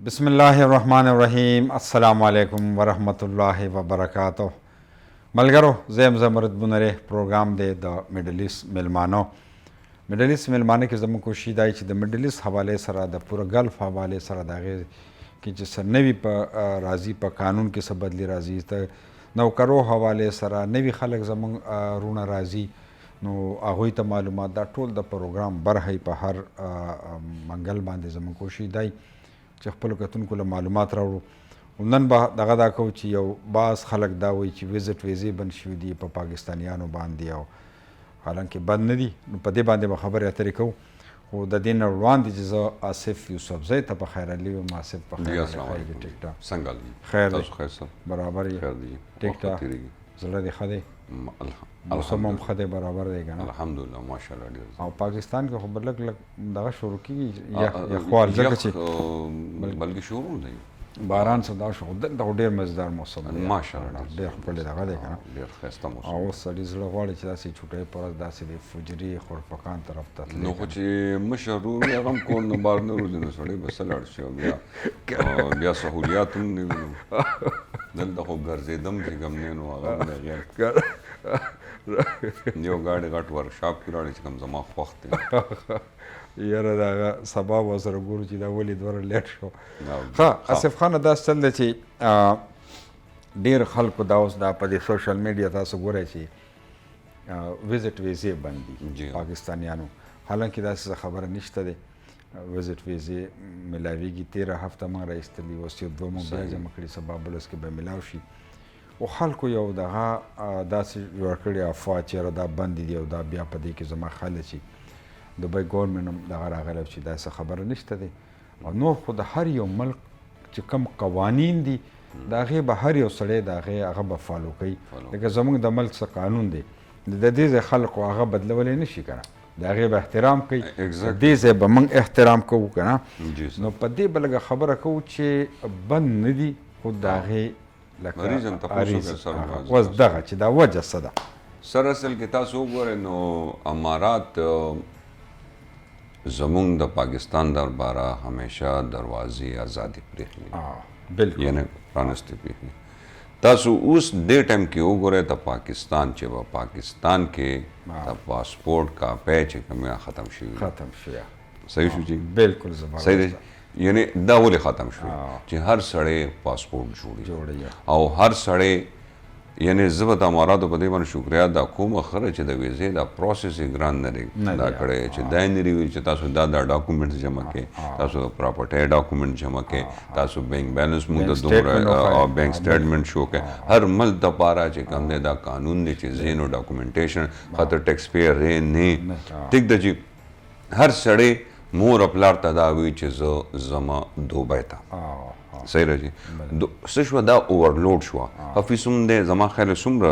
بسم الله الرحمن الرحیم. السلام علیکم ورحمت الله وبرکاتہ. ملګرو زم زمرد بنره پروګرام دی د میډل ایست میلمانو. میډل ایست میلمانه کې زموږ کوشش دی چې د میډل ایست حواله سره د پوره ګلف حواله سره دغه کې چې سر نوی په راضی په قانون کې څه بدلی راضی ته نوکرو حواله سره نوی خلک زموږ رونه راضی نو هغوی ته معلومات دا ټول د پروګرام برخه په هر منګل باندې زموږ کوشش دی چې خپل کتونکو له معلومات راوړو. نن به دغه دا کوو چې یو بعض خلک دا وایي چې ویزټ ویزې بند شوي دي په پاکستانیانو باندې او حالانکه بند نه دي. نو په دې باندې به خبرې اترې کوو. خو د دې نه وړاندې چې زه آصف یوسفزی ته په خیر علي یم. آصف په خیر علي ټیک ټاک څنګه دي؟ خیر دی، تاسو خیر سره برابر خیر یې دي؟ ټیک ټاک زړه دې ښه دی؟ موسم هم ښه دی، برابر دی که نه؟ الحمدلله ماشاءالله ډېر. او پاکستان کې خو به لږ لږ دغه شروع کېږي یخوال ځکه چې بلکې شروع دی باران څه دا شو. دلته خو ډېر مزدار موسم دی ماشاءالله ډېر ښکلی دغه دی که نه؟ ډېر ښایسته موسم. او اوس سړي زړه غواړي چې داسې چوټۍ په ورځ داسې د فجري خورپکان طرف ته تللی نو خو چې مشر ورور یې هغه هم کور نه بار نه وځي نو سړی به څه لاړ شي او بیا سهولیات هم نه وي. دلته خو ګرځېدم چې کوم دی نو هغه د غیر یو ګاډي غټ ورکشاپ کې راړی چې کوم زما خوښ دی. یاره د هغه سبا به سره ګورو چې دا ولې دومره لیټ شو. ښه آصف خانه دا چل دی چې ډېر خلکو دا اوس دا په دې سوشل میډیا تاسو ګورئ چې ویزټ ویزې بند دي پاکستانیانو. حالانکه داسې خبره نشته دی. ویزټ ویزې ملاویږي 13 هفته موږ راایستلي، اوس یو دوه موږ بیا جمع کړي، سبا بلوس کې به میلاو شي. او خلکو یو دغه داسې جوړ کړې افوا چې یاره دا بند دي او دا بیا په دې کې زما خیال چې دوبۍ ګورنمنټ هم دغه راغلی چې داسې خبره نشته دی. او نور خو د هر یو ملک چې کوم قوانین دي د هغې به هر یو سړی د هغې هغه به فالو کوي. لکه زموږ د ملک څه قانون دی د دې ځای خلکو هغه بدلولی نه شي که نه، د هغې به احترام کوي. د دې ځای به موږ احترام کوو که نه. نو په دې به لږه خبره کوو چې بند نه دي خو د هغې اوس دغه چې دا وجه څه ده. سر اصل کې تاسو وګورئ نو امارات زمونږ د پاکستان درباره همیشه دروازې ازادي پرېښلي، بالکل یعنې پرانستې پرېښلي. تاسو اوس دې ټایم کې وګورئ د پاکستان چې په پاکستان کې د پاسپورټ کاپی چې کوم ختم شوي صحیح شو چې بالکل صحیح دی. یعنې دا ولې ختم شو چې هر سړی پاسپورټ جوړي او هر سړی یعنې زه به د اماراتو په دې باندې شکریا دا کوم خره چې د ویزې دا پروسس یې ګران نه دی دا کړی چې دا یې نه وي چې تاسو دا ډاکومنټس جمع کړئ، تاسو پراپرټۍ ډاکومنټ جمع کړئ، تاسو بینک بیلنس موږ د دومره بینک سټیټمنټ شو کړئ. هر ملک دپاره چې کوم دی دا قانون دی چې زینو ډاکومنټیشن خاطر ټیکس پیئر نه ټیک ده چې هر سړی مور پلار ته دا وي چې زه زما دوبۍ ته صحیح راځي. څه شوه دا اوورلوډ شوه. فیس هم دی زما خیال څومره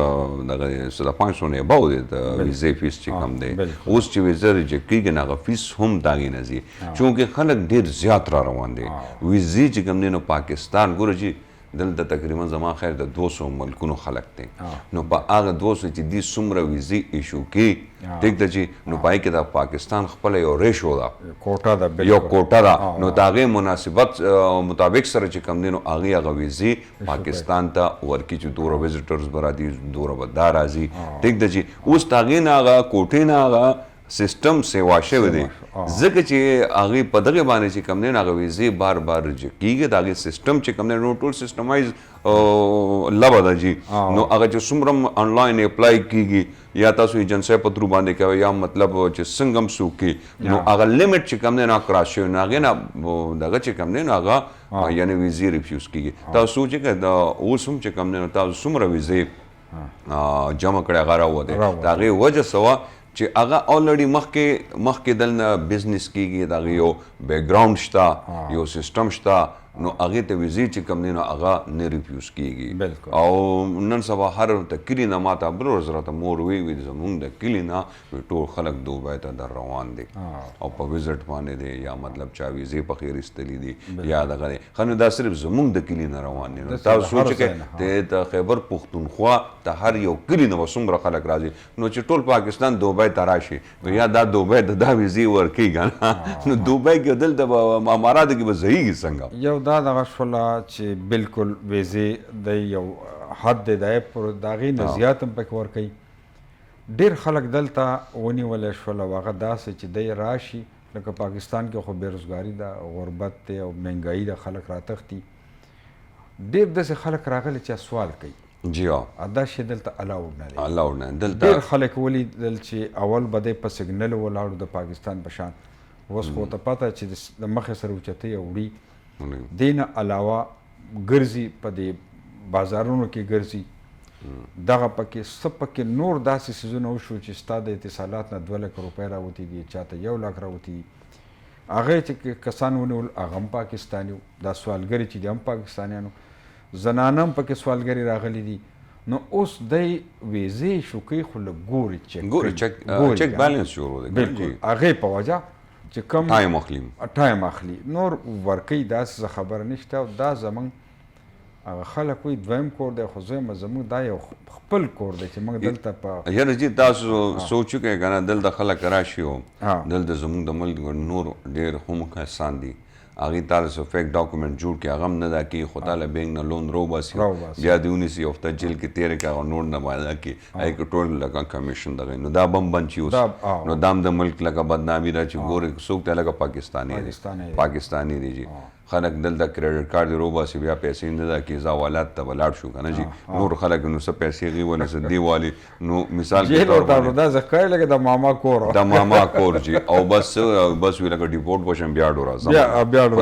دغه 500 نه اباو دی د ویزې فیس چې کم دی. اوس چې ویزه ریجکټ کېږي نو هغه فیس هم د هغې نه ځي چونکې خلک ډېر زیات را روان دي. ویزې چې کم دی نو پاکستان ګوره چې دلته تقریبا زما خیر د 200 ملکونو خلک دی. نو په هغه 200 چې دي څومره ویزې ایشو کړي ټیک ده چې نو پای کې د پاکستان خپله یو ریشو ده، یو کوټه ده. نو د هغې مناسبت مطابق سره چې کوم دی نو هغې هغه ویزې پاکستان ته ورکړي چې دومره ویزټرز به راځي دومره به دا راځي ټیک ده چې اوس د هغې نه هغه کوټې نه هغه سیستم سیوا شوی دی ځکه چې هغې په دغې باندې چې کوم دی نو هغه ویزې بار بار ریجکټ کېږي. د هغې سیسټم چې کوم دی نو ټول سیسټمایز لبه ده جي نو هغه چې څومره هم انلاین اپلای کېږي یا تاسو ایجنسۍ په ترو باندې کوئ یا مطلب چې څنګه هم څوک کړي نو هغه لیمټ چې کوم دی نو کراس شوی نو هغې نه دغه چې کوم دی نو هغه یعنې ویزې ریفیوز کېږي. تاسو چې که د اوس هم چې کوم دی نو تاسو څومره ویزې جمع کړی هغه راووتی د هغې وجه څه وه چې هغه الریډي مخکې دلته بزنس کېږي د هغې یو بیکګراؤنډ شته یو سیسټم شته نو هغې ته ویزې چې کوم دی نو هغه نه ریفیوز کېږي. او نن سبا هر د کلي نه ماته بل ورځ راته مور وی زمونږ د کلي نه ټول خلک دوبۍ ته در روان دي او په ویزټ باندې دی یا مطلب چا ویزې په خیر ایستلي دي یا دغه دی. ښه نو دا صرف زمونږ د کلي نه روان دي. نو تاسو سوچ کړئ د خیبر پښتونخوا ته هر یو کلي نه به څومره خلک راځي نو چې ټول پاکستان دوبۍ ته راشي یا دا دوبۍ ته دا ویزې ورکوي که نه نو دوبۍ کې دلته به اماراتو کې به ځایږي څنګه. یو دا دغه شوله چې بالکل ویزې د یو حد دی د پر د هغې نه زیات هم پکې ورکوي. ډېر خلک دلته ونیولی شول او هغه داسې چې دی راشي لکه پاکستان کې خو بېروزګاري ده، غربت دی او مهنګایي ده، خلک راتښتي. ډېر داسې خلک راغلي چې سوال کوي جی دا شی دلته الاؤډ نه دی. الاؤډ نه دلته ډېر خلک ولیدل چې اول به دی په سګنل ولاړو د پاکستان په شان، اوس خو ته پته چې د مخې سره اوچتۍ او وړي. دې نه علاوه ګرځي په دې بازارونو کې ګرځي، دغه پکې څه پکې نور داسې څیزونه وشو چې ستا د اتصالات نه 2 لک روپۍ راوتي دي، چاته 1 لک راوتي دي. هغه چې کسان ونیول هغه هم پاکستاني وو، دا سوالګري چې دي هم پاکستانیانو، زنانه هم پکې سوالګري راغلي دي. نو اوس دی ویزې شوکۍ خو لږ ګوري چک بیلنس شروع دی بالکل هغې په وجه چې کوم ټایم اخلي نور ورکوي، داسې خبره نشته. او دا زموږ هغه خلک وایي دویم کور دی، خو زویمه زموږ دا یو خپل کور دی چې موږ دلته په یاره جي تاسو سوچ وکړئ که نه دلته خلک راشي او دلته زموږ د ملک نور ډېر هم کسان دي هغې تاله څه فیک ډاکومنټ جوړ کړي هغه هم نه دا کړي خو تاله بینک نه لون روباسي بیا دې ونیسي هفته جیل کې تېره کړي هغه نور نه باید کړي هغې کې ټول لکه کمیشن دغه نو دا به هم بند شي اوس. نو دا هم د ملک لکه بدنامي ده چې ګورې څوک ته لکه پاکستاني دی جي خلک دلته کریډټ کارت دې روباسي بیا پیسې نه ده کړي حوالات ته به لاړ شو که نه جي نور خلک نو څه پیسې هغې ولې څه دې والي نو مثال جیل ورته دا ځکه کوي لکه د ماما کور د ماما کور جي او بس وي لکه ډیپورټ وشم بیا ډو راځم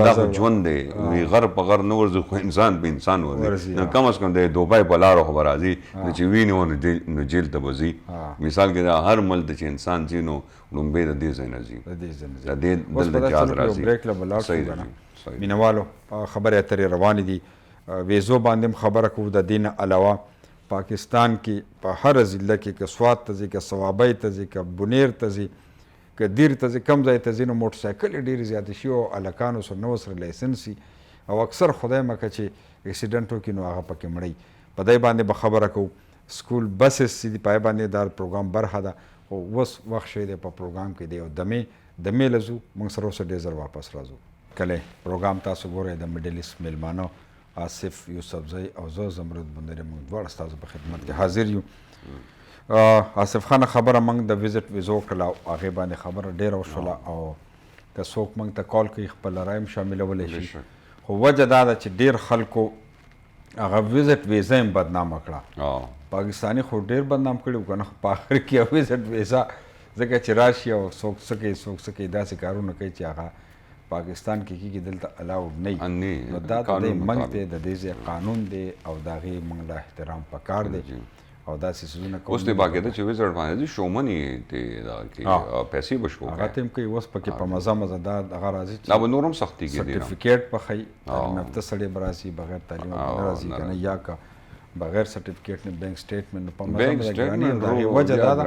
دا خو ژوند دی وي غر په غر نه ورځي خو انسان په انسان ورځي. نو کم از کم د دوبۍ په لاره خو به راځي نو چې ویني نو جیل ته به ځي. مثال کې دا هر ملک چې انسان ځي نو لومبۍ د دې ځای نه ځي د دې دلته جهاز راځي. مینوالو خبرې اترې روانې دي، ویزو باندې هم خبره کوو. د دې نه علاوه پاکستان کې په هر ضلع کې که سوات ته ځي، که صوابۍ ته ځي، که بونیر ته ځي، که دیر ته ځي، کم ځای ته ځي نو موټرسایکلې ډېرې زیاتې شي او هلکانو سره نه ورسره لایسنس وي او اکثر خدای مکه چې اکسیډنټ وکړي نو هغه پکې مړی. په دې باندې به خبره کوو. سکول بسز چې دي په هغې باندې دا پروګرام برخه ده، خو اوس وخت شوی دی په پروګرام کې دی او دمې له ځو موږ سره اوسه ډېر زر واپس راځو. کله پروګرام تاسو ګورئ د مډل ایسټ میلمانه آصف یوسفزی او زه زمرد بندري موږ دواړه ستاسو په خدمت کې حاضر یو. آصف خان خبره موږ د ویزټ ویزو کړله او هغې باندې خبره ډېره وشوله او که څوک موږ ته کال کوي خپله رایه هم شاملولی شي. خو وجه دا ده چې ډېر خلکو هغه ویزټ ویزه هم بدنامه کړه. پاکستاني خو ډېر بدنام کړي وو که نه، په آخر کې ویزټ ویزه ځکه چې راشي او څوک څه کوي څوک څه کوي داسې کارونه کوي چې هغه پاکستان کې کېږي دلته الاؤډ نه وي. نو دا د دې منځ دی، د دې ځای قانون دی او د هغې موږ له احترام پکار دی او داسې څیزونه کوو. اوس دې باقاعده چې ویزټ باندې شومنې دې دغه کې پیسې به شو هغه ته هم کوي. اوس پکې په مزه دا دغه راځي چې دا به نور هم سختېږي سرټیفیکیټ به ښیي. تعلیم یافته سړی به راسي بغیر تعلیم نه راځي که نه، یا که بغیر سرټیفیکیټ نه بینک سټیټمنټ په مزه د ګراني د هغې وجه دا ده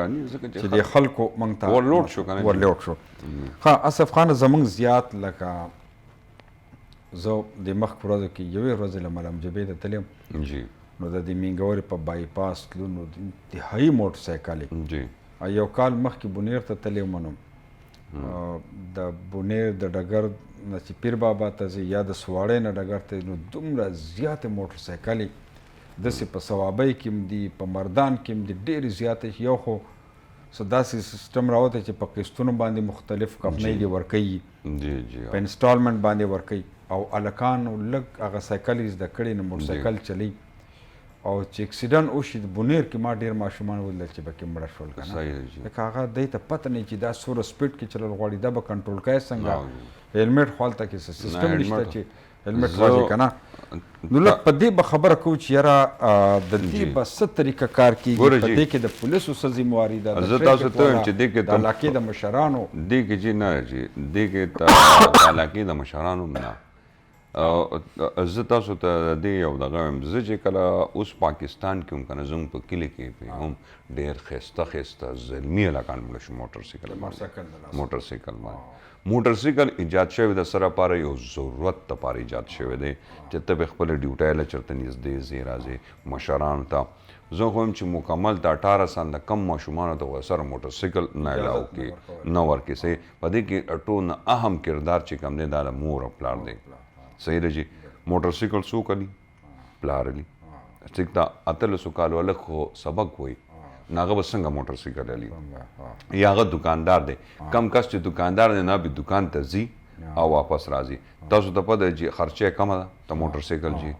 چې د خلکو موږ ته ورلوډ شو. ښه آصف خان زموږ زیات لکه زه د مخکې ورځو کې یوې ورځې له ملمجبې ته تلم نو د دې مینګورې په بائی پاس تلو نو انتهایي موټرسایکلې یو کال مخکې بونیر ته تللی وم نو د بونیر د ډګر نه چې پیر بابا ته ځي یا د سواړۍ نه ډګر ته نو دومره زیاتې موټرسایکلې داسې په صوابۍ کې هم دي، په مردان کې هم دي، ډېرې زیاتې. یو خو څه داسې سیسټم راوتی چې په قسطونو باندې مختلف کمپنۍ دې ورکوي، په انسټالمنټ باندې ورکوي او هلکانو لږ هغه سایکل یې زده کړي نو موټرسایکل چلی او چې اکسیډنټ وشي د بونیر کې ما ډېر ماشومان ولیدل چې پکې مړه شول که نه، لکه هغه دی ته پته نه چې دا څومره سپیډ کې چلل غواړي، دا به کنټرول کوې څنګه؟ هیلمټ خو هلته کې څه سیسټم نشته چې هیلمټ واچوي که نه. نو لږ په دې به خبره کوو چې یاره د دې به څه طریقه کار کېږي، په دې کې د پولیسو څه ذمواري ده، زه تاسو ته وایم چې دې کې د علاقې د مشرانو دې کې چې نه چې دې کې د علاقې د مشرانو نه زه تاسو ته د دې یو دغه وایم. زه چې کله اوس پاکستان کې هم که نه زموږ په کلي کې هم ډېر ښایسته ښایسته زلمي هلکان مړه شو موټرسایکل باندې. موټرسایکل ایجاد شوی د سره لپاره یو ضرورت دپاره ایجاد شوی دی چې ته به خپله ډیوټۍ له چېرته نږدې ځې راځې مشرانو ته. زه خو یم چې مکمل د 18 سال د کم ماشومانو ته ورسره موټرسایکل نه الاو کړي نه ورکړي. صحیح په دې کې ټول نه اهم کردار چې کوم دی دا د مور او پلار دی. صحیح ده جي موټر سایکل څوک علي پلار علي ټیک دا اتلسو کالو هلک خو سبق وایي نو هغه به څنګه موټر سایکل علي یا هغه دکاندار دی کم کس چې دکاندار دی نه به دکان ته ځي او واپس راځي تاسو ته پته چې خرچه کمه ده ته موټر سایکل چې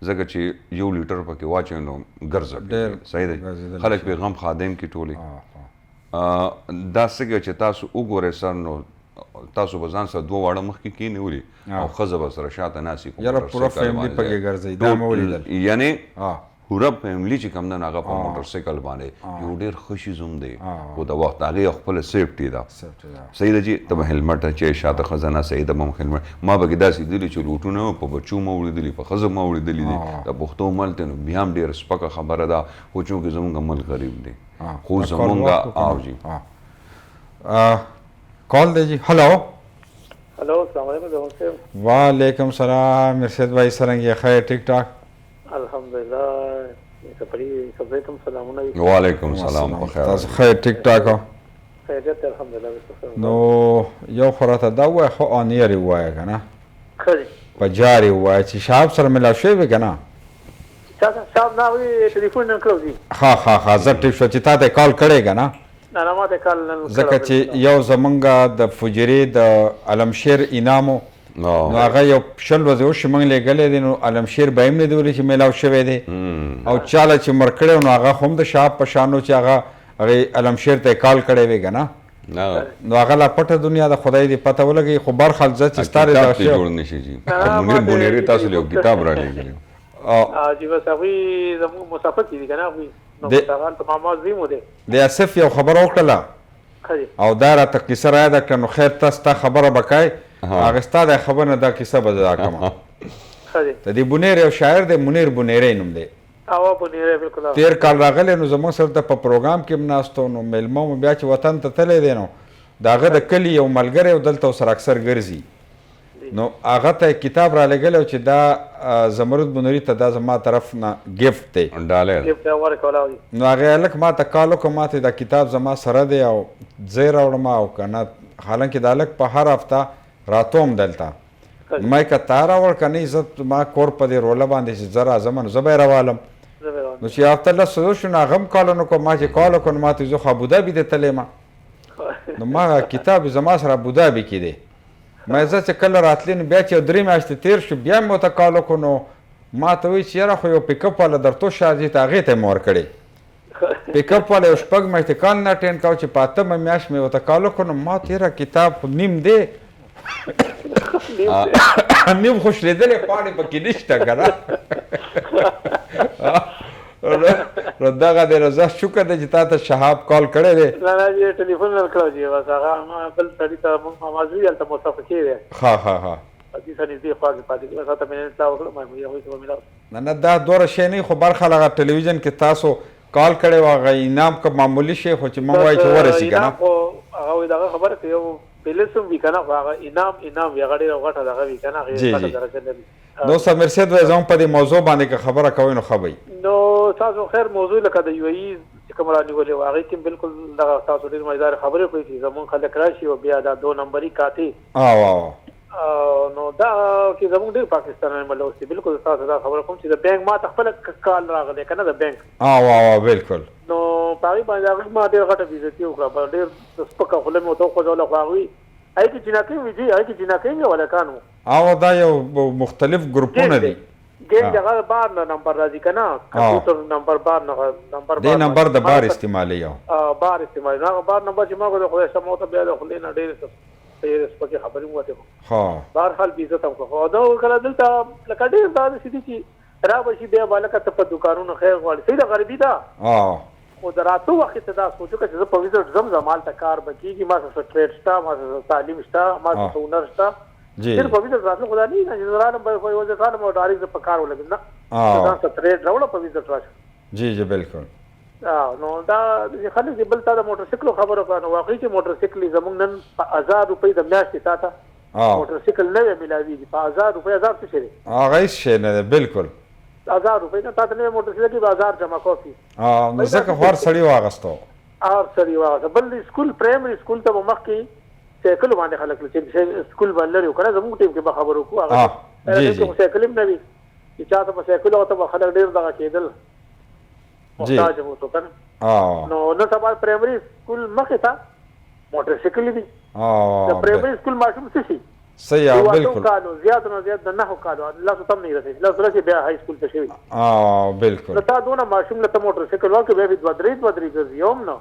ځکه چې 1 لیټر پکې واچوي نو ګرځه صحیح دی خلک به غم خادم کې ټولي دا څنګه چې تاسو وګورئ سر نو تاسو به ځان سره 2 واړه مخکې کېنولي او ښځه به سره شاته ناستې یاره پوره فیملي پکې ګرځي دا مې ولیدل یعنې پوره فیملي چې کوم ده نو هغه په موټر سایکل باندې یو ډېر ښه شیز هم دی خو د وخت هغې خپله سیفټي ده صحیح ده چې ته به هیلمټ اچوې شاته ښځه نه صحیح ده به هم هیلمټ ما پکې داسې لیدلي چې لوټونه په بچو ما ولیدلي په ښځه ما ولیدلي دي د پښتو ملک دی نو بیا هم ډېره سپکه خبره ده خو چونکې زمونږ ملک غریب دی خو زمونږ او جی کال دی جی هلو हेलो अस्सलाम वालेकुम साहब वालेकुम सलाम मिर्शद भाई सरंगी खैर ठीक ठाक अल्हम्दुलिल्लाह सबैतम सलामुन वालेकुम सलाम बखैर تاسو خیر ټیک ټاک خیریت الحمدلله نو یو خراته دا وای خو انیری وای کنه خری په جاری وای چې شاب سره ملا شوی وی کنه صاحب نا وی ټلیفون نه کړو دي ها زه ټیک شو چې تا ته کال کړی کنه نه ما ته کال نه ځکه چې یو زمونږ د فجرې د علمشیر انعامو نو هغه یو شل ورځې وشي موږ لېږلی دی نو علمشیر به هم نه دی ویلي چې میلاو شوی دی او چاله چې مړ کړی نو هغه هم د شهاب په شان و چې هغه هغې علمشیر ته یې کال کړی وی که نه نو هغه لا پټه دنیا د خدای دې پته ولګوي خو برخل زه چې ستا کتاب ته جوړ نشي جي منیر بونیري تاسو له یو کتاب رالیږلی جی بس هغوی زموږ مسافر کې دي که نه هغوی نو مسافران په ماما زوی مو دی د اسف یو خبره وکړله او دا راته کیسه را یاده کړه نو خیر ته ستا خبره به کوې هغه ستا د خبر نه دا کیسه به زه دا کومه د دې بونیر یو شاعر دی منیر بونیری نوم دی تیر کال راغلی نو زموږ سره ته په پروګرام کې هم ناست و نو میلمه مو بیا چې وطن ته تللی دی نو د هغه د کلي یو ملګری و دلته ورسره اکثر ګرځي نو هغه ته کتاب رالیږلی و چې دا زمرد بونیري ته دا زما طرف نه ګفت دی نو هغې هلک ما ته کال وکړه ما ته دا کتاب زما سره دی او ځای راوړم او که نه حالانکې د هلک په هر هفته راتوم دلته ما یې که تا راوړ که نه زه ما کور په دې روله باندې چې زه راځم نو زه به یې راوالم نو چې هفته لس ورځو شو نو هغه هم کال ونه کړو ما چې کال وکړو نو ما ته زه خو ابودابي ته تللی ما نو ما کتاب زما سره ابودابي کې دی ما زه چې کله راتلی نو بیا چې یو 3 میاشتې تېر شو بیا مې ورته کال وکړو نو ما ته وایي چې یاره خو یو پیکپ والا درتو شارجي ته هغې ته یې مې ورکړې پیکپ والا یو 6 میاشتې کال نه اټینډ کوو چې په 8مه میاشت مې ورته کال وکړو نو ما ته یاره کتاب خو نیم دی نیم خو شلېدلې پاڼې پکې نشته که نه نو دغه دی نو زه شکر دی چې تا ته شهاب کال کړی دی نه نه جی ټلیفون نه کړو جی بس هغه ما بل سړي ته ماما زوی هلته مسافر کې دی ها دې سره نږدې خوا کې پاتې کېږم هلته مې اطلاع وکړه ما یې هغوی ته به ملاو نه دا دوره شی نه خو برخه هغه ټلویزیون کې تاسو کال کړی و هغه انعام که معمولي شی خو چې موږ وایو چې ورسي که نه هغه وایي دغه خبره که یو پیلس هم وي که نه خو هغه انعام وي هغه ډېره غټه دغه وي که نه هغې غټه درجه لري نو سمرسید وایي زموږ په دې موضوع باندې که خبره کوئ نو ښه به نو تاسو خیر موضوع لکه د یو ای چې کوم رانیولې وه هغې کې بالکل دغه تاسو ډېر مزدار خبرې کوئ چې زمونږ خلک راشي او بیا دا 2 نمبري کاتې نو دا کې زمونږ ډېر پاکستانیان ملوث دي بالکل تاسو دا خبره کوم چې د بینک ما ته خپله کال راغلی که نه د بینک بالکل نو په هغې باندې هغوی ما ډېر غټه بېزتي وکړه ډېر سپکه خوله مې ورته وخوځوله خو هغوی هغې کې جناکۍ وي جي هغې کې جناکۍ وي هلکان وو دا یو مختلف ګروپونه دي ګیم دغه بار نه نمبر راځي که نه کمپیوټر نمبر بار نه نمبر دې نمبر د بار استعمالي یو بار استعمالي نو هغه بار نمبر چې ما د خدای سم ورته بیا د خولې نه ډېرې سپکې خبرې مو وتې بهرحال بېعزت هم کړو دا کله دلته لکه ډېر دا داسې دي چې را به شي بیا به لکه ته په دوکانونو خیر غواړي صحیح ده غریبي ده خو د راتلو وخت ته دا سوچو که چې زه په ویزټ ځم زما هلته کار به کېږي ما څه ټریډ شته ما څه تعلیم شته ما څه هنر شته صرف په ویزټ راتلو خو دا نه چې زه رالم په ویزټ رالم او ډایرکټ زه په کار ولګم نه ځان څه ټریډ راوړه په ویزټ راشه جی بالکل نو دا خلک چې بل تا د موټر سایکلو خبره کړه نو واقعي چې موټر سایکل زموږ نن په 1000 روپۍ د میاشتې تا ته موټر سایکل نوی میلاویږي په 1000 روپۍ 1000 څه شی دی هغه هېڅ شی نه دی بالکل 1000 روپۍ نه تا ته نوی موټر سایکل په 1000 جمع کوي نو ځکه خو هر سړي واغستو هر سړي واغسته بل سکول پرایمري سکول ته به مخکې سایکل باندې خلک چې سکول باندې لري که نه زموږ ټیم کې به خبرې وکړو هغه چې سایکل هم نه وي چې چاته په سایکل او ته خلک ډېر دغه کېدل محتاج وو ته کنه نو نن سبا پرایمري سکول مخې ته موټر سایکل دي د پرایمري سکول ماشوم څه شي صحیح بالکل کالو زیات نه زیات د 9 کالو لاسو تم نه رسېږي لاسو رسې بیا هاي سکول ته شوی بالکل نو تا دونه ماشوم له موټر سایکل ورکړي بیا دوه درې ګرځي هم نو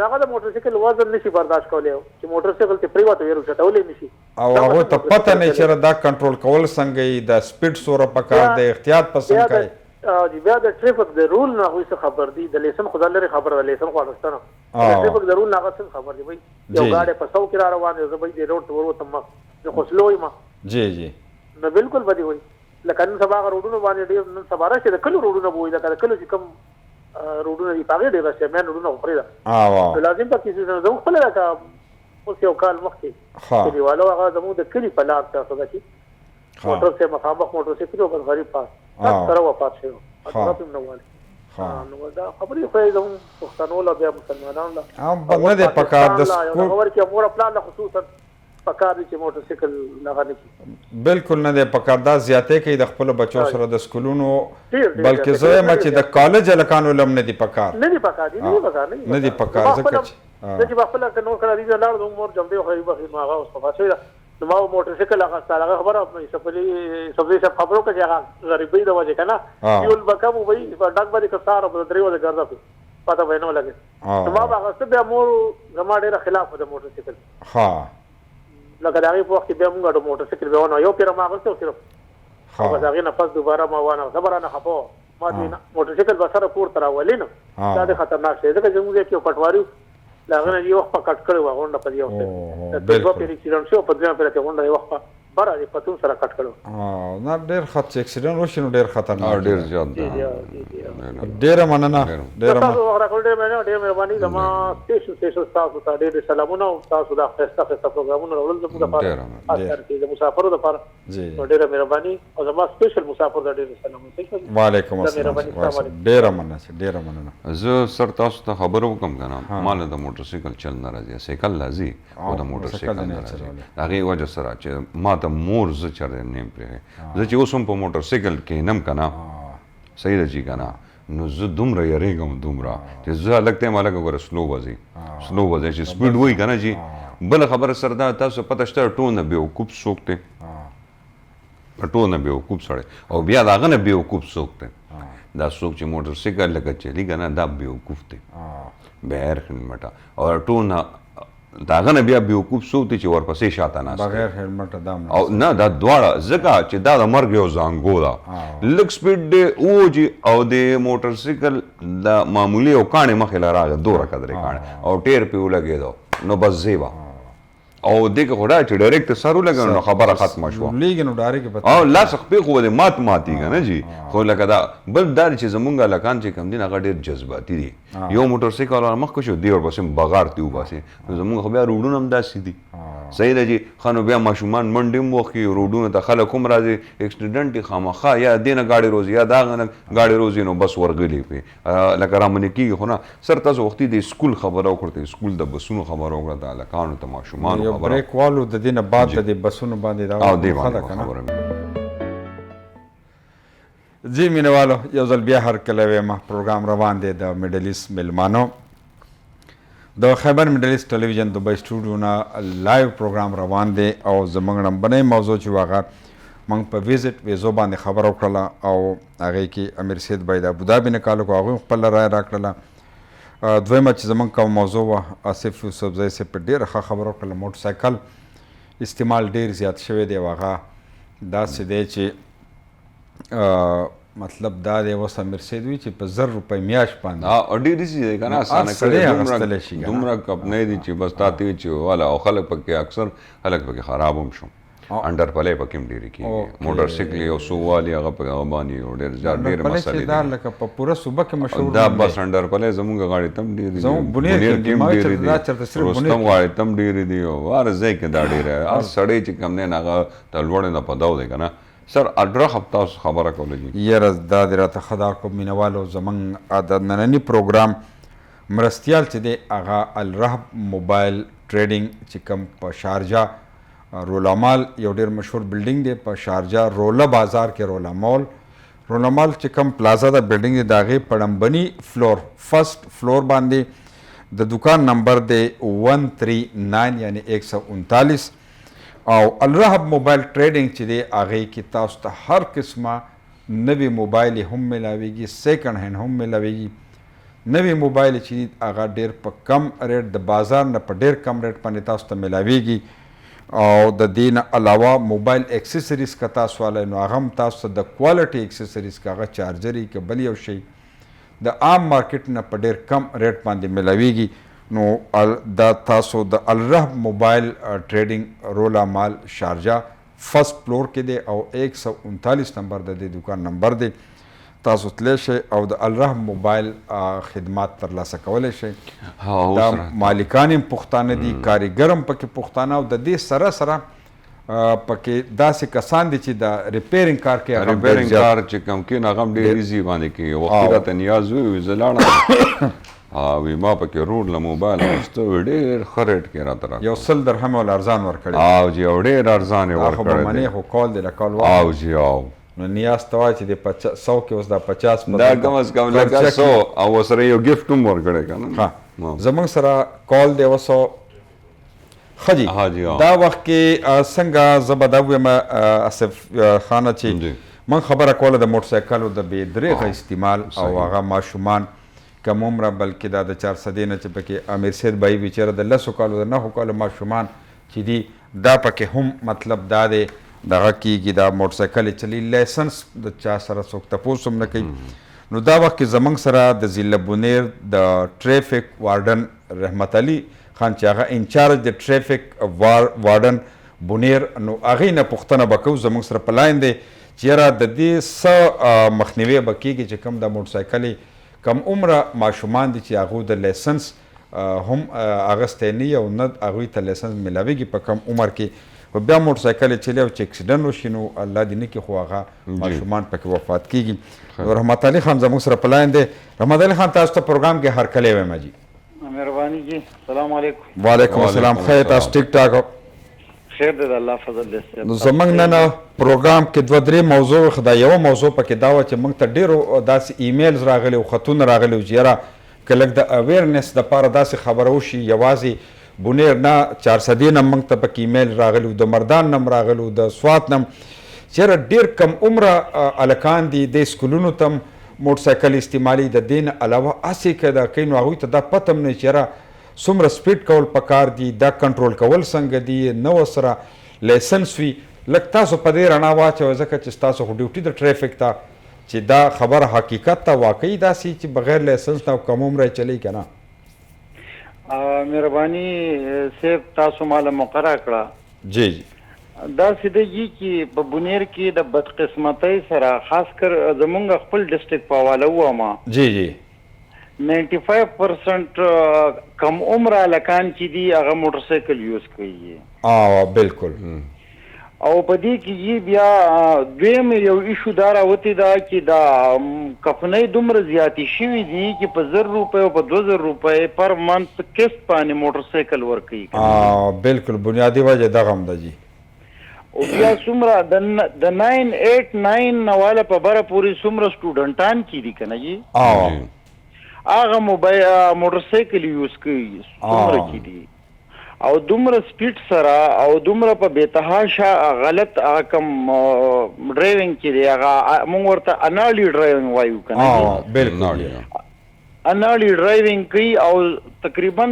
داغه د موټر سایکل وزن نشي برداشت کولای چې موټر سایکل ته پریوات ویرو چټولې نشي او هغه ته پته نه چې دا کنټرول کول څنګه ای د سپیډ سوره پکار د احتیاط پسند کوي دی بیا د ټریفیک د رول نه غوښه خبر دی د لیسن خدای لري خبر د لیسن خواړستانه د ټریفیک د رول نه غوښه خبر دی وای یو گاډي په 100 کې روان دی زبې د روډ ورو تم نو خصلوي ما جی نو بالکل بدی وای لکه نن سبا روډونو باندې ډیر نن سبا راشه د کلو روډونو وای دا کلو چې کم روډونو دی پاګه ډیر راشه مې روډونو خپل دا لازم پکې چې زموږ خپل راکا اوس یو کال مخکې چې دیوالو هغه زموږ د کلی په لار ته څه چې موټر سے مخامخ موټر سایکل او غریب پاس سره وفات شو اته نو والي نو دا خبرې خو زموږ پښتنو لا بیا مسلمانانو لا باندې د پکار د سکول خبر کې مور خپل خصوصا پکار دي چې موټر سایکل لغه نه کی بالکل نه د پکار دا زیاتې کوي د خپل بچو سره د سکولونو بلکې زه ما چې د کالج لکانو لم نه دي پکار نه دي پکار دي نه دي پکار ځکه چې خپل کنو کړی دي لاړ د مور جمع دی خو به ما هغه اوس په شوی نو ما موټر سایکل هغه ستاره خبره په سپلی سب خبرو کې هغه غریبۍ د وجه کنه یول بکم وای په ډاک باندې کثار په دریو د ګرځا پته وینو لګي نو ما هغه څه بیا مور زما ډیره خلاف د موټر سایکل لکه دا غي په وخت بیا موږ د موټر سایکل به ونه یو پیر ما غوښتو صرف خو دا غي نه پس دوباره ما ونه خبره نه خپو ما دې موټر سایکل بسره پور تر ولینو دا د خطرناک شي ځکه چې موږ کې پټواري لاغه یو وخت کټ کړو غونډه په یو څه د دوه پیری اکسیډنټ شو په دغه پیره غونډه یو وخت بار دی پتون سره کټ کړو نه ډېر خطر اکسیډنټ وشي نو ډېر خطرناک ډېر زیات ډېر مننه ډېر ډېر مهرباني زما سټیشن تاسو ته ډېر سلامونه او تاسو د فیسټا پروګرامونو ورول زموږ لپاره اثر د مسافرو لپاره ډېر مهرباني او زما سپیشل مسافر د ډېر سلامونه وعلیکم السلام ډېر مننه زه سر تاسو ته خبرو کوم کنه مال د موټر سایکل چل نه راځي سایکل لازم او د موټر سایکل نه راځي هغه وجه سره چې ما ته مور زه چر نیم پرې زه چې اوسم په موټر سایکل کې نم کنه صحیح دی کنه نو زه دومره یریږم دومره چې زه لګته مالک وګوره سلو وځي چې سپیډ وای کنه چې بل خبر سره تاسو پته شته ټونه به وکوب سوکته ټونه به وکوب سره او بیا داغه نه به وکوب سوکته دا څوک چې موټر سایکل لګ چلی کنه دا به وکوب ته بهر خدمت او ټونه داغه نه بیا بیوقوف سوتی چې ورپسې شاته ناست بغیر هلمټ دام او نه دا دواړه ځکه چې دا د مرګ یو زانګو ده لږ سپیډ دی اوجي او د موټر سایکل د معمولی او کاڼې مخې له راغی دوره قدرې کاڼې او ټیر پې ولګېدو نو بس زیبه او دغه خو دا چې ډایرکټ سر ولګېدو نو خبره ختمه شوه لیږي نو ډایرکټ او لاس خپې خو د ماتي کنه جی خو لکه دا بل دا چې زمونږ لکان چې کم دي هغه ډېر جذباتي دي یو موټر سایکل مخکې شو دی ورپسې بغار تی وباسي نو زمونږ خو بیا روډونه هم داسې دي صحیح ده جی خانو بیا ماشومان منډې هم وخي روډونو ته خلک هم راځي اکسیډنټ خامخا یا دینه گاډي روزي یا داغه گاډي روزي نو بس ورغلی په لکه رامنې کیږي خو نه سر تاسو وختي د سکول خبرو کړته سکول د بسونو خبرو کړته لکانو ته ماشومان خبرو بریک والو د دینه بعد د بسونو باندې دا او دی خبره جی مینوالو یو ځل بیا هر کله ما پروګرام روان دی د میډل ایست ملمانو د خیبر میډل ایست ټلویزیون دوبۍ سټوډیو نه لایو پروګرام روان دی او زموږ نمبرې موضوع چې واغه موږ په ویزټ ویزو باندې خبر وکړله او هغې کې امیر سید بای د ابوظبي نه کالو کو هغوی خپله رایه راکړله دویمه چې زموږ کوم موضوع وه آصف یوسفزی صاحب په ډېره ښه خبره وکړله موټر سایکل استعمال ډېر زیات شوی دی او هغه داسې دی چې مطلب دا دی اوس امیر سید وي چې په 1000 روپۍ میاشت باندې ډېرې شي دی که نه اسانه کړی دومره کپنۍ دي چې بس تا ته چې والا او خلک پکې اکثر خلک پکې خراب هم شو انډر پلی پکې هم ډېرې کېږي موټر سایکل یو څو والي هغه پکې هغه باندې ډېر مسلې دا لکه په پوره صوبه کې مشهور دا بس انډر پلی زموږ غاړې تم ډېرې دي بنیر کې هم ډېرې دي رستم غاړې تم ډېرې دي او هر ځای کې دا ډېره هر سړی چې کم دی نه هغه ته لوړې نه په دو دی که نه سر اډره هفته خبره کوله جی یاره دا دې راته ښه دا کوم مینوالو زموږ د ننني پروګرام مرستیال چې دی هغه الرهب موبایل ټریډینګ چې کوم په شارجه رولا مال یو ډیر مشهور بلډینګ دی په شارجه رولا بازار کې رولا مال چې کوم پلازا د بلډینګ دی د هغې په ړمبني فلور فرست فلور باندې د دکان نمبر دی 139 یعنی 139 او الرحب موبایل ټریډینګ چې دی هغې کې تاسو ته هر قسمه نوی موبایل هم ملاویږي سیکنډ هینډ هم ملاویږي نوی موبایل چې هغه ډیر په کم ریټ د بازار نه په ډیر کم ریټ باندې تاسو ته ملاویږي او د دې نه علاوه موبایل اکسیسریز که تاسو والی نو هغه هم تاسو ته د کوالټي اکسیسریز که هغه چارجر که بل یو شی د عام مارکیټ نه په ډیر کم ریټ باندې ملاویږي نو دا تاسو د الرحب موبایل ټریډینګ رولا مال شارجه فرست فلور کې دی او 139 نمبر د دې دکان نمبر دی تاسو تللی شئ او د الرحب موبایل خدمات ترلاسه کولی شئ دا مالکان هم پښتانه دي کاریګر هم پکې پښتانه او د دې سره سره پکې داسې کسان دي چې د ریپیرینګ کار کوي ریپیرینګ کار چې کوم کین هغه هم ډېر ایزي باندې کوي وختي راته نیاز وي زه لاړم وی ما پکې روډ له موبایل اخیستی وي ډېر ښه ریټ کې راته راکړی 100 درهم یې ول ارزان ورکړی او جی او ډېر ارزان یې ورکړی خو به منې خو کال دی له کال او جی او نو نیاز ته وایي چې د 100 کې اوس دا 50 دا کم از کم لکه 100 او ورسره یو ګفټ هم ورکړی که نه زموږ سره کال دی وسو ښه جي دا وخت کې څنګه زه به دا ووایم اسف خانه چې موږ خبره کوله د موټرسایکلو د بې دریغه استعمال او هغه ماشومان کم عمره بلکې دا د 400 نه چې پکې امیر سید بهي بیچاره د 10 کالو د 9 کالو ماشومان چې دي دا پکې هم مطلب دا دی دغه کېږي دا موټرسایکل یې چلی لایسنس د چا سره څوک تپوس هم نه کوي نو دا وخت کې زموږ سره د ضلع بونیر د ټریفک وارډن رحمت علي خان چې هغه انچارج د ټریفک وارډن بونیر نو هغې نه پوښتنه به کوو زموږ سره په لاین دی چې یاره د دې څه مخنیوی به کېږي چې کوم د موټرسایکل کم عمره ماشومان دي چې هغوی د لایسنس هم اغستی نه او نه هغوی ته لایسنس میلاویږي په کم عمر کې و بیا موټرسایکل یې چلی او چې اکسیډنټ وشي نو الله دې نه کړي خو هغه ماشومان پکې وفات کېږي نو رحمت علي خان زموږ سره په لاین دی رحمت علي خان تاسو ته پروګرام کې هرکلی وایم جي مهرباني جی السلام علیکم وعلیکم السلام خیر تاسو ټیک ټاک خیر دی د الله فضل دی نو زموږ نن پروګرام کې 2-3 موضوع خدا یو موضوع پکې دا وه چې موږ ته ډېرو داسې ایمیلز راغلي او خطونه راغلي چې یاره که لږ د اویرنس دپاره داسې خبره وشي یوازې بونیر نه 400 نه موږ ته پکې ایمیل راغلي د مردان نه هم راغلي د سوات نه چې یاره ډېر کم عمره هلکان دي د سکولونو ته موټرسایکل استعمالي د دې نه علاوه هسې که دا کوي نو هغوی ته دا پته هم نه چې یاره څومره سپیډ کول پکار دي دا کنټرول کول څنګه دي نه ورسره لایسنس وي لږ تاسو په دې رڼا واچوئ ځکه چې ستاسو خو ډیوټي د ټریفک ته چې دا خبره حقیقت ته واقعي داسې چې بغیر لایسنس نه کم عمره چلی که نه مهرباني صاحب تاسو ماله مقرره کړه جی جی دا سیده جی چې په بونیر کې د بدقسمتۍ سره خاص کر زمونږ خپل ډسټرک په حواله وواما جی جی 95% کم عمره هلکان چې دي هغه موټرسایکل یوز کوي بالکل او په دې کې جی بیا دویم یو ایشو دا راوتی دا چې دا کفنۍ دومره زیاتې شوي دي چې په 1000 روپۍ او په 2000 روپۍ پر منث قسط باندې موټرسایکل ورکوي بالکل بنیادي وجه دغه هم ده جی او بیا څومره د 989 نواله په بره پورې څومره سټوډنټان چې دي که نه جي هغه موټرسایکل یوز کوي څومره چې دي او دومره سپیډ سره او دومره په بېتحاشه غلط کم ډرایوینګ چې دی هغه موږ ورته اناړي ډرایوینګ وایو که نه اناړي ډرایوینګ کوي او تقریبا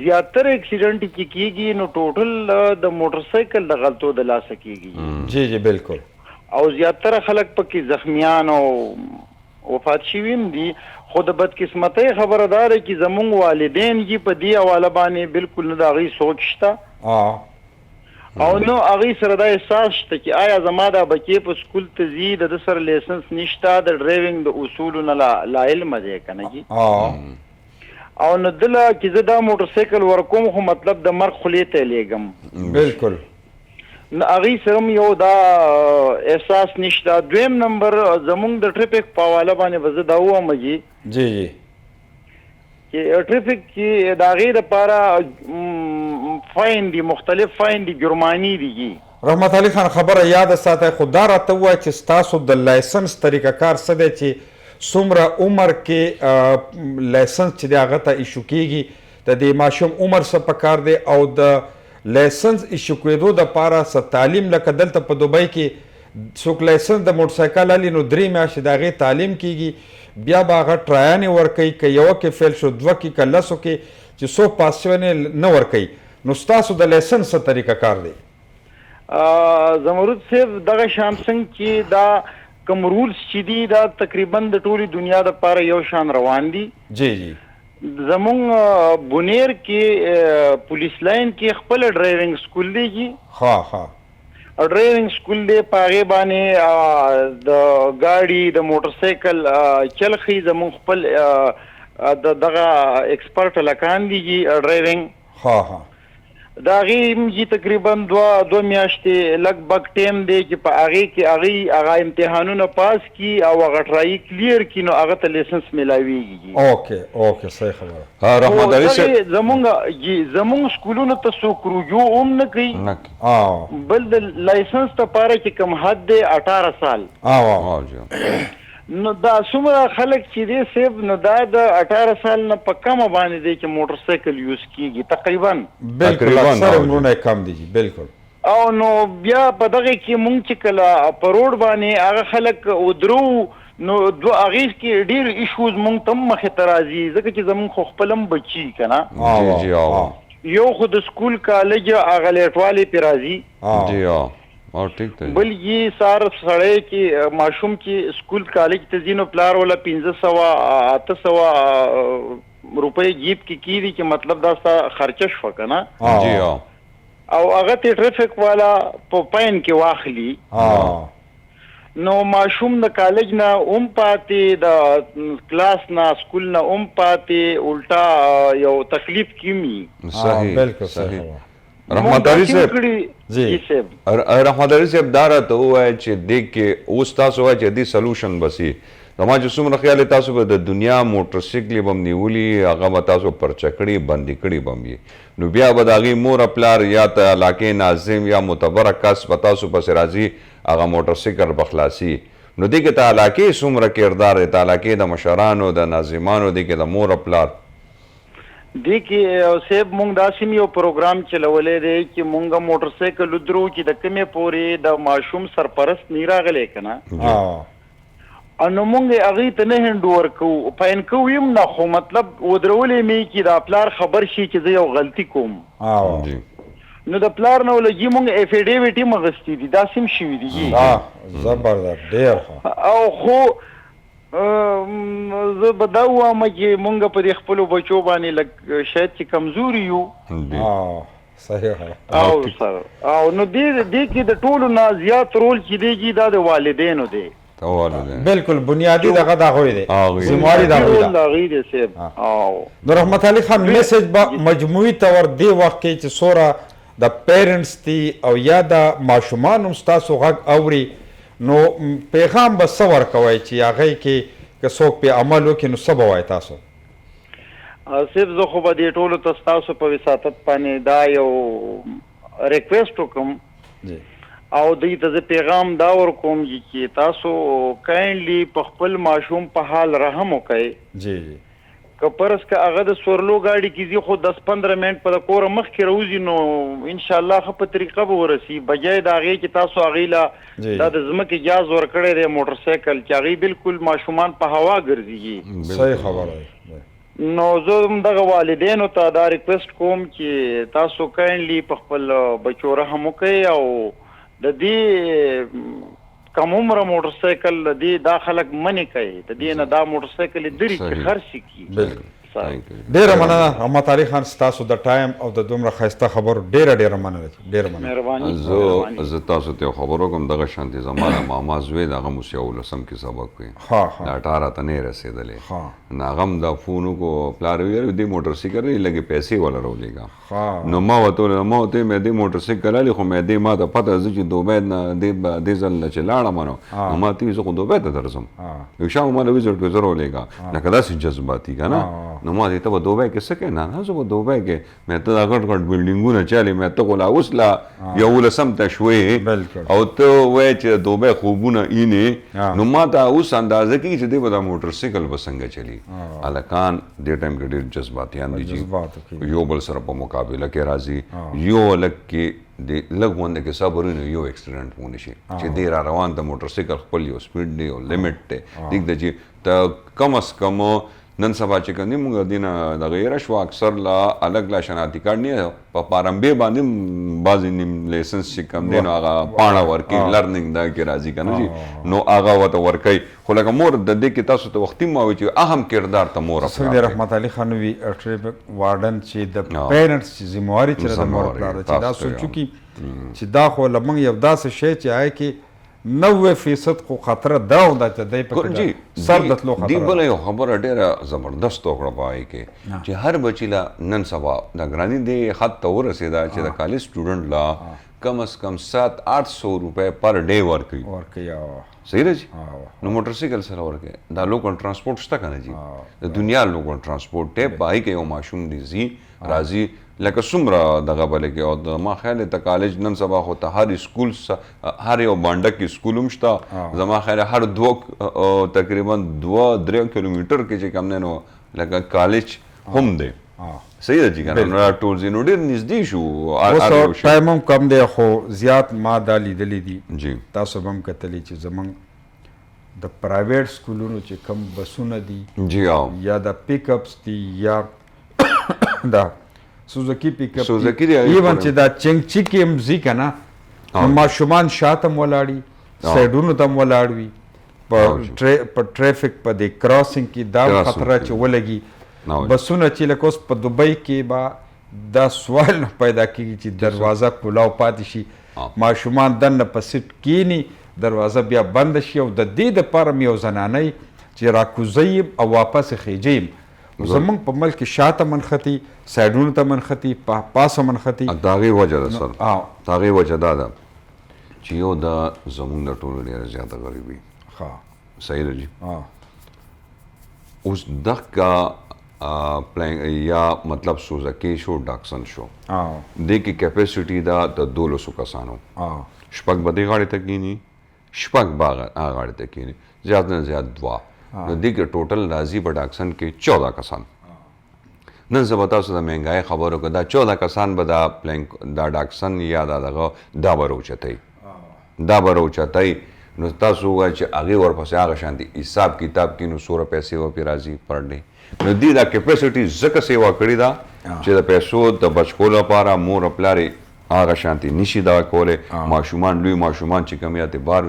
زیاتره اکسیډنټ چې کېږي نو ټوټل د موټرسایکل د غلطو د لاسه کېږي جی جی بالکل او زیاتره خلک پکې زخمیان او وفات شوي هم دي خو د بدقسمتۍ خبره دا ده چې زمونږ والدین چې په دې حواله باندې بالکل نه د هغوی سوچ شته او نو هغوی سره دا احساس شته چې آیا زما دا بچې په سکول ته ځي د ده سره لایسنس نشته د ډرایوینګ د اصولو نه لا علمه دی که نه جي او نو دله چې زه دا موټرسایکل ورکوم خو مطلب د مرګ خولې ته یې لیږم بالکل نو هغوی سره هم یو دا احساس نشته دویم نمبر زمونږ د ټریفک په حواله باندې به زه دا ووایم جي جی جی چې ټریفیک کې د هغې دپاره فاین دي، مختلف فاین دي، جرماني دي. رحمت علي خان خبره یاد ساتئ، خو دا راته ووایه چې ستاسو د لایسنس طریقه کار څه دی چې څومره عمر کې لایسنس چې دی هغه ته ایشو کیږي، د دې ماشوم عمر څه پکار دی، او د لایسنس ایشو کېدو دپاره څه تعلیم، لکه دلته په دوبۍ کې څوک لایسنس د موټرسایکل الي نو 3 میاشتې د هغې تعلیم کیږي، بیا به هغه ټرایانې ورکوي، که یوه کې فیل شو، 2 کې، که 10 کې چې څوک پاس شوی نه ورکوي. نو ستاسو د لایسنس څه طریقه کار دی؟ زمرود صاحب دغه شان څنګه چې دا کوم رولز چې دي دا تقریبا د ټولې دنیا دپاره یو شان روان دي. جی جی. زمونږ بونیر کې پولیس لاین کې خپل ډرایوینګ سکول دی. ها ها. ډرایوینګ سکول دی، په هغې باندې د ګاډي د موټرسایکل چل ښي. زمونږ خپل دغه ایکسپرټ هلکان دي ډرایوینګ. ها ها. د هغې تقریبا 2 میاشتې لږ بګ ټایم دی چې په هغې کې هغه امتحانونه پاس کي او هغه ټرایي کلیر کي، نو هغه ته لیسنس میلاویږي. اوکې صحیح خبره. رحمت علي صاحب زمونږ سکولونو ته څوک رجوع هم نه کوي، بل د لایسنس دپاره چې کوم حد دی 18 سال. نو دا څومره خلک چې دی صاحب، نو دا د 18 سال نه په کمه باندې دی چې موټرسایکل یوز کیږي تقریبا. بالکل اکثر عمرونه کم دي. بالکل. او نو بیا په دغه کې مونږ چې کله په روډ باندې هغه خلک ودرو، نو هغې کې ډېر ایشوز مونږ ته هم مخې ته راځي، ځکه چې زمونږ خو خپل هم بچي که نه، یو خو د سکول کالج هغه لیټوالی پې راځي، بل یې سار سړی چې ماشوم چې سکول کالج ته ځي نو پلار والا 500-800 روپۍ جیب کې کیدي چې مطلب دا ستا خرچه شوه که نه، او هغه ته ټریفک والا په فاین کې واخلي. نو ماشوم د کالج نه هم پاتې، د کلاس نه سکول نه هم پاتې، الټا یو تکلیف کیمي. صحیح. بالکل صحیح. رحمت علي صاحب دا راته ووایه چې دې کې اوس تاسو وایه چې دې سلوشن بسي زما چې څومره خیال تاسو به د دنیا موټرسایکلې به هم نیولي، هغه به تاسو پرچه کړي، بندي کړي به هم وي، نو بیا به د هغې مور پلار یا د علاقې ناظم یا معتبره کس به تاسو پسې راځي، هغه موټرسایکل به خلاصي. نو دې کې د علاقې څومره کردار دی، د علاقې د مشرانو، د ناظمانو، دې کې د مور پلار؟ دې کې صاحب مونږ داسې یو پروګرام چلولی دی چې مونږ موټرسایکل ودرو چې د کومې پورې د ماشوم سرپرست نه راغلی که نه، نو مونږ یې هغې ته نه هینډ اوور کوو، فاین کوو هم نه، خو مطلب ودرولی مې چې د پلار خبر شي چې زه یو غلطي کوم، نو د پلار نه ولګي مونږ افیډیویټ هم اخیستي دي، داسې هم شوي دي. زبردست، ډېر ښه. او خو زه به دا ووایم چې مونږ په دې خپلو بچو باندې لږ شاید چې کمزوري یو. صحیح. او نو دې کې د ټولو نه زیات رول چې دیږي دا د والدینو دی. بالکل بنیادی دغه د هغوی دی، ذمهواري د هغوی دی صاحب. نو رحمت علي خان میسج به مجموعي طور دې وخت کې چې څومره د پیرنټس دي او یا د ماشومان هم ستاسو غږ اوري، نو پیغام به څه ورکوئ چې هغې کې که څوک پې عمل وکړي نو څه به وایي تاسو؟ صرف زه خو به دې ټولو ته ستاسو په وساطت باندې دا یو ریکویسټ وکړم او دوی ته زه پیغام دا ورکوم چې تاسو کاینډلي په خپل ماشوم په حال رحم وکړئ. جی جی. که فرض که هغه د سورلو ګاډي کې ځي خو 10-15 منټ په د کوره مخکې راوځي نو انشاءالله ښه په طریقه به ورسي، بجای د هغې چې تاسو هغې له دا د ځمکې جاز ورکړی دی موټرسایکل چې هغې بالکل ماشومان په هوا ګرځېږي. صحیح خبره ده. نو زه هم دغه والدینو ته دا ریکویسټ کوم چې تاسو کاینډلي په خپل بچو رحم وکړئ او د دې کم عمره موټرسایکل دې دا خلک منې کوي، د دې نه دا موټرسایکل یې دري چې خرڅ کړي. ډېره مننه رحمت علي خان ستاسو د ټایم او د دومره ښایسته خبرو ډېره مننه. ډېره مننه. زه تاسو ته یو خبر وکړم، دغه شانتې زما د ماما زوی د هغه اوس 11 کې سبق کوي، د 18 ته نه رسېدلی، نو هغه هم دا فون وکړو پلار ویل دې موټرسایکل نه لږې پیسې وله راولېږه، نو ما ورته وویل ما ورته مې دې موټرسایکل الي خو مې دې ما ته پته زه چې دوبۍ نه دې ځل نه چې لاړم نو ما ته ویل زه خو دوبۍ ته درځم، یو شام ما له ویزټ ویزه راولېږه لکه داسې جذباتي که نه، نو ما دې ته به دوبۍ کې څه کوې؟ نه زه به دوبۍ کې مې ته دا غټ غټ بلډینګونه چالې مې ته خو لا اوس لا 11 ته شوې او ته وایې چې دوبۍ خوبونه اینې نو ما ته اوس اندازه کېږي چې دی به دا موټر سایکل به څنګه چلي. هلکان دې ټایم کې ډېر جذباتیان دي چې یو بل سره په مقابله کې راځي. یو هلک کې د لږ غونډه کې صبر وي نو یو اکسیډنټ ونه شي چې دی را روان د موټر سایکل خپل یو سپیډ دی او لیمټ دی دیږ د چې ته کم از کم نن سبا چې کوم دی موږ دینه دغه یې راشو اکثر لا الګ لا شناختی کارت نه په پارمبې باندې بعضې نیم لیسنس چې کوم دی نو هغه پاڼه ورکوي لرننګ دا کې راځي که نه جي نو هغه ورته ورکوي. خو لکه مور د دې کې تاسو ته وختي ما وایي چې اهم کردار ته مور سید رحمت علي خان وي ټریفک وارډن چې د پیرنټس چې ذمہواري چې د مور پلار چې دا سوچو چې دا خو لمنګ یو داسې شی چې هغه کې 90% خو خطره دا ده چې دی په سر د تلو خطره. دی بله یو خبره ډېره زبردست وکړه په هغې کې چې هر بچي له نن سبا د ګراني دې حد ته ورسېده چې د کالج سټوډنټ لا کم از کم 700-800 روپۍ پر ډے ورکوي. صحیح ده جي نو موټر سایکل سره ورکوي. دا لوکل ټرانسپورټ شته که نه جي د دنیا لوکل ټرانسپورټ دی په هغې کې یو ماشوم دی ځي راځي لکه څومره دغه بلې کې او د ما خیال ته کالج نن سبا خو ته هر سکول هر یو بانډه کې سکول هم شته زما خیال هر تقریبا 2-3 کیلومیټر کې چې کوم دی نو لکه کالج هم دی. صحیح ده چې کنه نو ټول ځینو ډېر نږدې شو اوس ټایم هم کم دی خو زیات ما دا لیدلی دي جی تاسو به هم کتلی چې زمونږ د پرایویټ سکولونو چې کم بسونه دي جی یا د پیک اپس دي یا دا سوزکی پیک اپ ایون چې دا چنګچی کې هم ځي که نه نو ماشومان شاته هم ولاړي سایډونو ته هم ولاړ وي په ټریفک په دې کراسینګ کې دا خطره چې ولګي بسونه چې لکه اوس په دوبۍ کې به دا سوال نه پیدا کېږي چې دروازه کولاو پاتې شي ماشومان دننه په سیټ کښېني دروازه بیا بنده شي او د دې دپاره م یو زنانۍ چې راکوزی یم او واپس خیجی یم زمونږ په ملک شاته منخطي سایډونو ته منخطي پاسه منخطي د هغې وجه ده سر د هغې وجه دا ده چې یو دا زمونږ د ټولو ډېره زیاته غریبي صحیح ده جي اوس دغه یا مطلب سوزکی شو ډاکسن شو دې کې کیپیسټي ده د 200 کسانو شپږ به دې غاړې ته کښېني شپږ به هغه غاړې ته کښېني زیات نه زیات 2 نو دې کې ټوټل راځي په ډاکسن کې 14 کسان. نن زه به تاسو د مهنګایي خبرو که دا 14 کسان به دا ډاکسن یا دا به راوچتئ نو تاسو ووایئ چې هغې ورپسې هغه شانتي حساب کتاب کې نو څومره پیسې به پرې راځي پر ډے نو دې دا کیپیسټي ځکه سیوا کړې ده چې د پیسو د بچکو لپاره مور او پلار هغه شانتي نشي دا کولی ماشومان لوی ماشومان چې کوم یا ته بار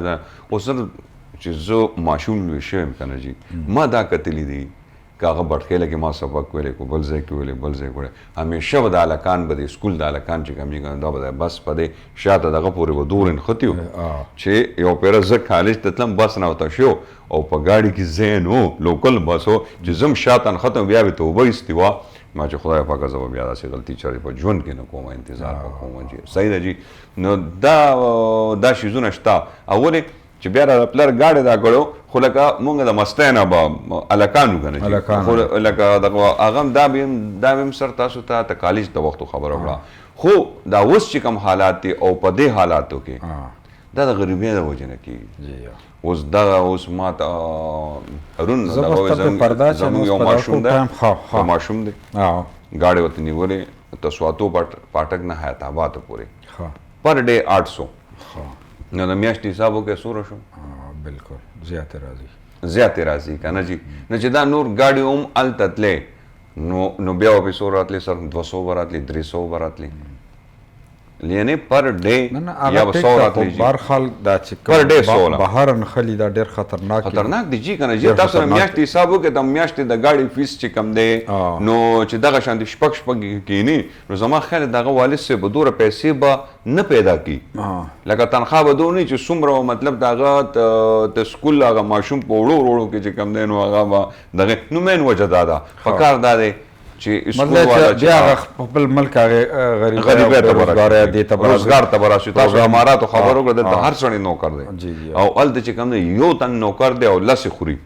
اوس چې زه ماشوم لوی شویم که نه جي ما دا کتلی دي که هغه بټخیله کې ما سبق ویلی کو بل ځای کې ویلی بل ځای کې همیشه به د هلکان به د سکول د هلکان چې کوم دي دا به بس په دې شاته دغه پورې به دور نښتي وو چې یو پیره زه کالج ته تلم بس نه ورته شو او په ګاډي کې ځای نه لوکل بس و چې زه هم شاته نښتم بیا مې توبه ایستې وه ما چې خدای پاکه زه به بیا داسې غلطي چارې په ژوند کې نه کوم انتظار به کوم جي صحیح ده جي نو دا شیزونه شته او ولې چې بیا د پلار ګاډی دا کړو خو لکه مونږ د مستۍ نه به هلکان که نه خو لکه دغه هغه هم دا به هم سر تاسو ته کالج د وختو خبره وکړه خو دا اوس چې کوم حالات دي او په دې حالاتو کې دا د غریبۍ د وجې نه کېږي اوس دغه اوس ما ته هرون زموږ یو ماشوم دی ماشوم دی ګاډی ورته نیولې تسواتو پاټک نه حیات آباد پورې پر ډے 800 نو د میاشتې حساب وکړئ څومره شو بالکل زیاتې راځي که نه جي نو چې دا نور ګاډي هم هلته تلې نو بیا به پیسو راتلې سر 200 به راتلې 300 به راتلې یعنی پر ډے یا به 100 راتلې جي بهرحال دا چې پر ډے 100 بهر نښلي دا ډېر خطرناک دی جي که نه جي تاسو د میاشتې حساب وکړئ د میاشتې د ګاډي فیس چې کم دی نو چې دغه شانتې شپږ کښېني نو زما خیال دغه والد صاحب به دومره پیسې به نه پیدا کړي لکه تنخواه به دومره چې څومره مطلب د هغه د سکول هغه ماشوم په وړو کې چې کم دی نو هغه به دغه نو مین وجه دا ده پکار دا دی چې سکول والا بیا خپل ملک غریبۍ ته به روزګار ته به راشي تاسو اماراتو خبر وکړه دلته هر سړی نوکر دی او هلته چې کوم دی یو تن نوکر دی او لسې خوري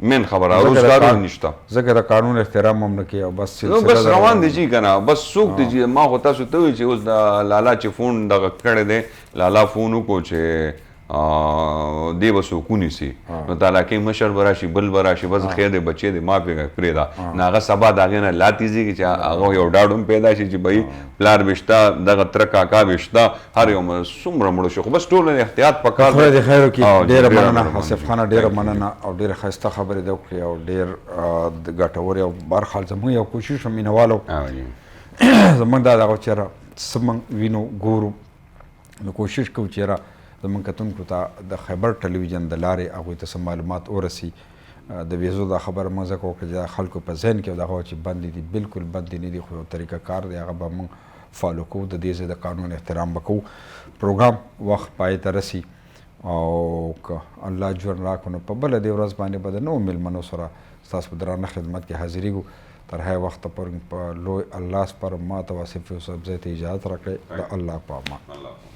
من خبره روزګار نشته ځکه د قانون احترام هم نه کوي او بس بس روان دي چې کنه بس څوک دي چې ما خو تاسو ته وی چې اوس د لالا چې فون دغه کړی دی لالا فون وکړو چې دی به څوک ونیسي نو د علاقې مشر به راشي بل به راشي بس خیر دی بچې دی ما پرېږده نو هغه سبا د هغې نه لا تیزېږي چې هغه یو ډاډ هم پیدا شي چې بهی پلار به شته دغه تره کاکا به شته هر یو څومره مړه شو خو بس ټول احتیاط پکار خدای دې خیر وکړي ډېره مننه آصف خانه ډېره مننه او ډېره ښایسته خبرې دې وکړې او ډېر ګټورې او برخال زموږ یو کوشش هم مینهوالو زموږ دا دغه چېرې څه موږ وینو ګورو نو کوشش کوو چېرې زموږ کتونکو ته د خیبر ټلویزیون د لارې هغوی ته څه معلومات ورسي د ویزو دا خبره موږ ځکه وکړه چې د خلکو په ذهن کې دغه چې بندې دي بالکل بندې نه دي خو یو طریقه کار دی هغه به موږ فالو کوو د دې ځای د قانون احترام به کوو پروګرام وخت پای ته رسي او که الله ژوند راکړو نو په بله دې ورځ باندې به د نوو میلمنو سره ستاسو په درانه خدمت کې حاضرېږو تر هغه وخته پورې په لوی الله سپارم ما ته آصف یوسفزی ته اجازت راکړئ د الله په امان